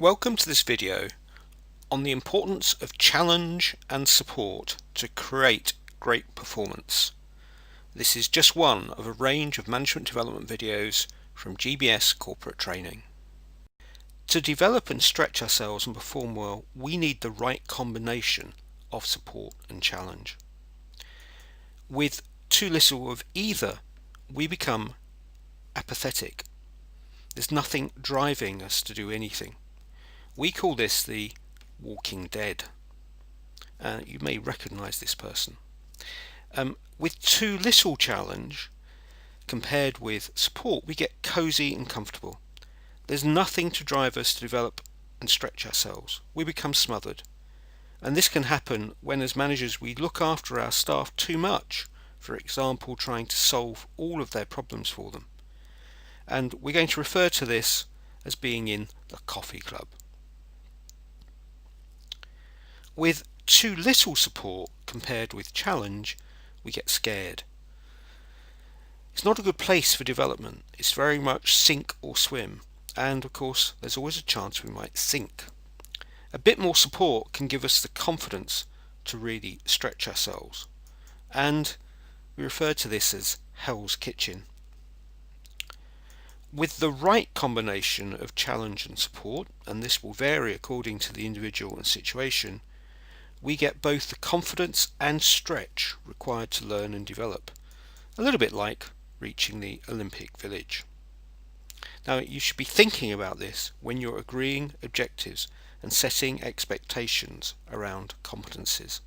Welcome to this video on the importance of challenge and support to create great performance. This is just one of a range of management development videos from GBS Corporate Training. To develop and stretch ourselves and perform well, we need the right combination of support and challenge. With too little of either, we become apathetic. There's nothing driving us to do anything. We call this the walking dead. You may recognize this person. With too little challenge compared with support, we get cozy and comfortable. There's nothing to drive us to develop and stretch ourselves. We become smothered. And this can happen when, as managers, we look after our staff too much, for example, trying to solve all of their problems for them. And we're going to refer to this as being in the coffee club. With too little support compared with challenge, we get scared. It's not a good place for development. It's very much sink or swim. And of course, there's always a chance we might sink. A bit more support can give us the confidence to really stretch ourselves. And we refer to this as Hell's Kitchen. With the right combination of challenge and support, and this will vary according to the individual and situation, we get both the confidence and stretch required to learn and develop, a little bit like reaching the Olympic Village. Now, you should be thinking about this when you're agreeing objectives and setting expectations around competencies.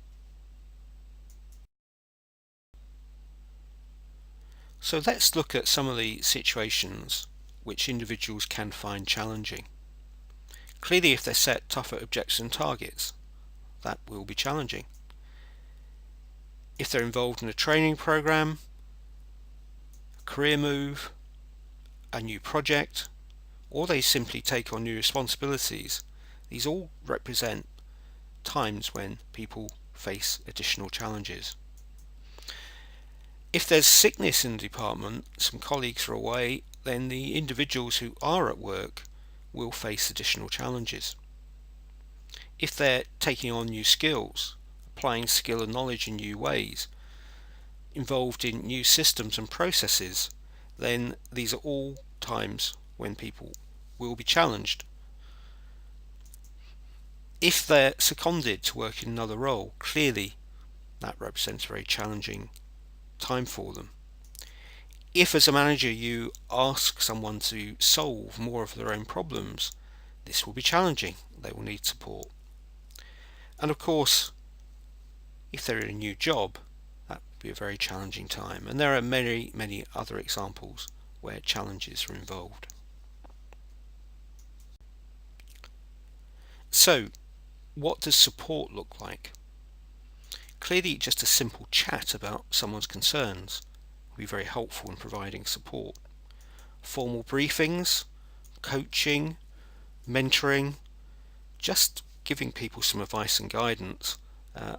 So let's look at some of the situations which individuals can find challenging. Clearly, if they're set tougher objectives and targets, that will be challenging. If they're involved in a training program, a career move, a new project, or they simply take on new responsibilities, these all represent times when people face additional challenges. If there's sickness in the department, some colleagues are away, then the individuals who are at work will face additional challenges. If they're taking on new skills, applying skill and knowledge in new ways, involved in new systems and processes, then these are all times when people will be challenged. If they're seconded to work in another role, clearly that represents a very challenging time for them. If as a manager you ask someone to solve more of their own problems, this will be challenging. They will need support. And of course, if they're in a new job, that will be a very challenging time. And there are many other examples where challenges are involved. So, what does support look like? Clearly, just a simple chat about someone's concerns will be very helpful in providing support. Formal briefings, coaching, mentoring, just giving people some advice and guidance on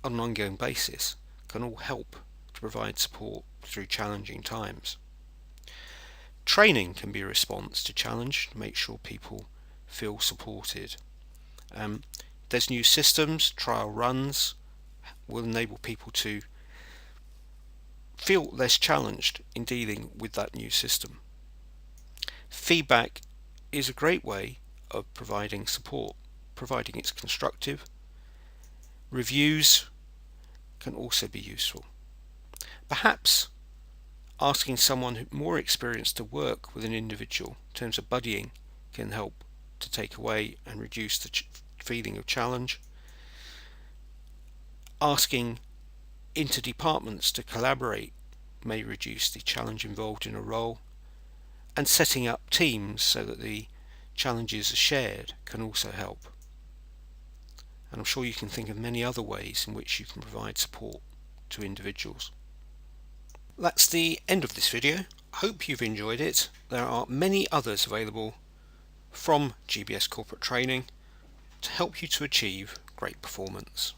an ongoing basis can all help to provide support through challenging times. Training can be a response to challenge to make sure people feel supported. There's new systems, trial runs will enable people to feel less challenged in dealing with that new system. Feedback is a great way of providing support, providing it's constructive. Reviews can also be useful. Perhaps asking someone more experienced to work with an individual in terms of buddying can help to take away and reduce the feeling of challenge. Asking inter-departments to collaborate may reduce the challenge involved in a role, and setting up teams so that the challenges are shared can also help. And I'm sure you can think of many other ways in which you can provide support to individuals. That's the end of this video. I hope you've enjoyed it. There are many others available from GBS Corporate Training to help you to achieve great performance.